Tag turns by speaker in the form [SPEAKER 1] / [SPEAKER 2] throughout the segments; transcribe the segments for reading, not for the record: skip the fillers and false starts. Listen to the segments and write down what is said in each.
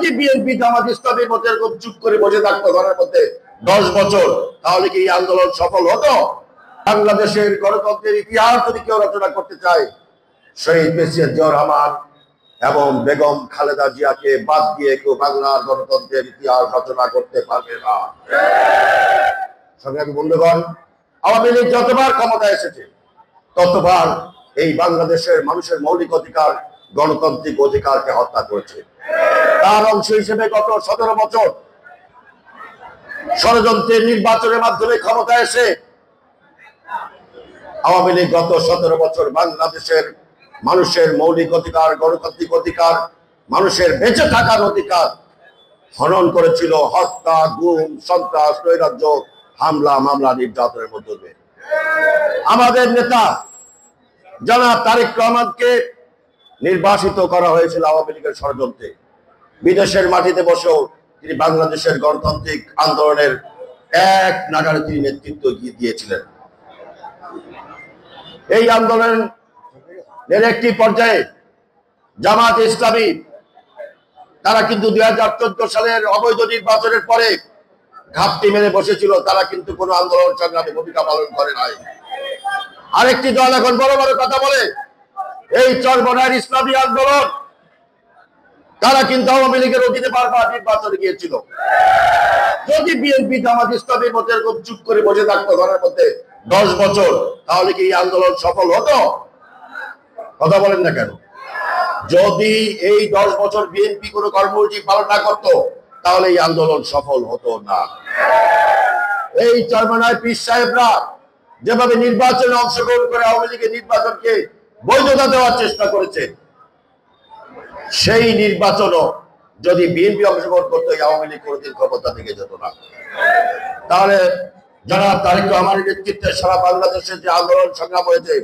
[SPEAKER 1] যদি বিএনপি জামাত ইসলামের মধ্যে এরকম চুপ করে বসে থাকতো ঘরের মধ্যে 10 বছর, তাহলে কি এই আন্দোলন সফল হতো? বাংলাদেশের গণতন্ত্রের ইতিহাস যদি কেউ রচনা করতে চায়, শহীদ প্রেসিডেন্ট জিয়াউর রহমান এবং বেগম খালেদা জিয়াকে বাদ দিয়ে কেউ বাংলার গণতন্ত্রের ইতিহাস রচনা করতে পারবে না। সংগ্রামী বন্ধুগণ, আওয়ামী লীগ যতবার ক্ষমতায় এসেছে ততবার এই বাংলাদেশের মানুষের মৌলিক অধিকার, গণতান্ত্রিক অধিকারকে হত্যা করেছে। তার অংশ হিসেবে গত 17 বছর ষড়যন্ত্রের নির্বাচনের মাধ্যমে ক্ষমতায় এসে আওয়ামী লীগ গত 17 বছর বাংলাদেশের মানুষের মৌলিক অধিকার, গণতান্ত্রিক অধিকার, মানুষের বেঁচে থাকার অধিকার হনন করেছিল হত্যা, গুম, সন্ত্রাস, নৈরাজ্য, হামলা, মামলা, নির্যাতনের মধ্য দিয়ে। আমাদের নেতা জনাব তারেক রহমানকে নির্বাসিত করা হয়েছিল আওয়ামী লীগের ষড়যন্ত্রে। বিদেশের মাটিতে বসেও তিনি বাংলাদেশের গণতান্ত্রিক আন্দোলনের এক নাগারে তিনি নেতৃত্ব দিয়েছিলেন। এই আন্দোলনের একটি পর্যায়ে জামাত ইসলামী তারা কিন্তু 2014 সালের অবৈধ নির্বাচনের পরে ঘাপটি মেরে বসেছিল। তারা কিন্তু কোনো আন্দোলন সংগ্রামে ভূমিকা পালন করে নাই। আরেকটি দল এখন বড় বড় কথা বলে, এই চরমনার ইসলামী আন্দোলন, তারা কিন্তু আওয়ামী লীগের অধীনে বারবার নির্বাচনে গিয়েছিল। যদি বিএনপি জামাত ইসলামের মধ্যে এরকম চুপ করে বসে থাকতো ঘরের মধ্যে 10 বছর, তাহলে কি এই আন্দোলন সফল হতো? কথা বলেন না কেন? যদি এই 10 বছর বিএনপি কোনো কর্মসূচি পালন না করতো, তাহলে এই আন্দোলন সফল হতো না। এই চরমনায় পীর সাহেবরা যেভাবে নির্বাচনে অংশগ্রহণ করে আওয়ামী লীগের নির্বাচনকে বৈধতা দেওয়ার চেষ্টা করেছে, সেই নির্বাচনও যদি বিএনপি অংশগ্রহণ করতো, আওয়ামী লীগ কোনোদিন ক্ষমতা থেকে যেত না। তাহলে যারা তারেক রহমানের নেতৃত্বে সারা বাংলাদেশে যে আন্দোলন সংগ্রাম হয়েছে,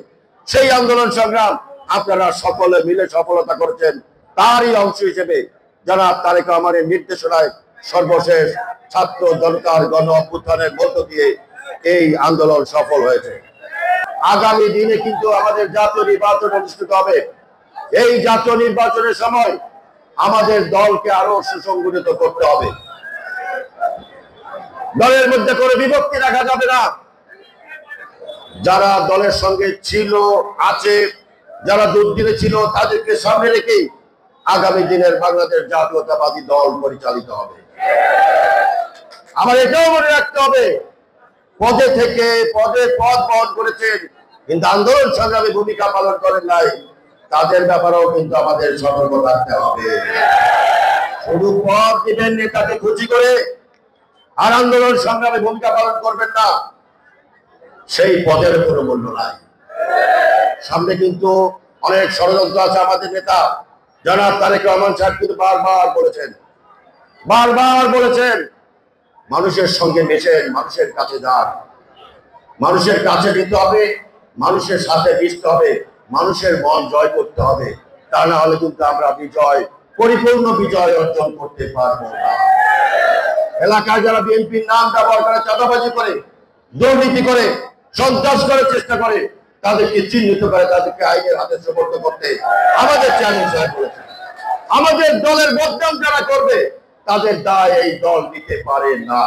[SPEAKER 1] সেই আন্দোলন সংগ্রাম আপনারা সকলে মিলে সফলতা করেছেন। তারই অংশ হিসেবে যারা তারেক রহমানের নির্দেশনায় সর্বশেষ ছাত্র জনতার গণ অভ্যুত্থানের মধ্য দিয়ে এই আন্দোলন সফল হয়েছে। আগামী দিনে কিন্তু আমাদের জাতীয় নির্বাচন অনুষ্ঠিত হবে। এই জাতীয় নির্বাচনের সময় আমাদের দলকে আরো সুসংগঠিত করতে হবে। দলের মধ্যে করে বিভক্তি রাখা যাবে না। যারা দলের সঙ্গে ছিল, আছে, যারা দুর্দিনে ছিল, তাদেরকে সামনে রেখেই আগামী দিনের বাংলাদেশ জাতীয়তাবাদী দল পরিচালিত হবে। আমার এটাও মনে রাখতে হবে, পদে থেকে পদ বহন করেছেন কিন্তু আন্দোলন সংগ্রামে ভূমিকা পালন করেন নাই, তাদের ব্যাপারেও কিন্তু আমাদের সতর্ক থাকতে হবে। শুধু পদ দিবেন নেতাকে খুশি করে আর আন্দোলন সংগ্রামে ভূমিকা পালন করবেন না, সেই পদের কোনো মূল্য নাই। সামনে কিন্তু অনেক ষড়যন্ত্র আছে। আমাদের নেতা জনাব তারেক রহমান সাহেব কিন্তু বারবার বলেছেন মানুষের সঙ্গে মেশেন, মানুষের কাছে যান, মানুষের কাছে নিতে হবে, মানুষের সাথে মিশতে হবে, মানুষের মন জয় করতে হবে। তা না হলে কিন্তু আমরা পরিপূর্ণ বিজয় অর্জন করতে পারবো না। এলাকায় যারা বিএনপির নাম ব্যবহার করে, চাঁদাবাজি করে, দুর্নীতি করে, সন্ত্রাস করার চেষ্টা করে, তাদেরকে চিহ্নিত করে, তাদেরকে আইনের হাতে সোপর্দ করতে আমাদের চেয়ারম্যান সাহেব বলেছেন। আমাদের দলের বদনাম যারা করবে, তাদের দায় এই দল নিতে পারে না।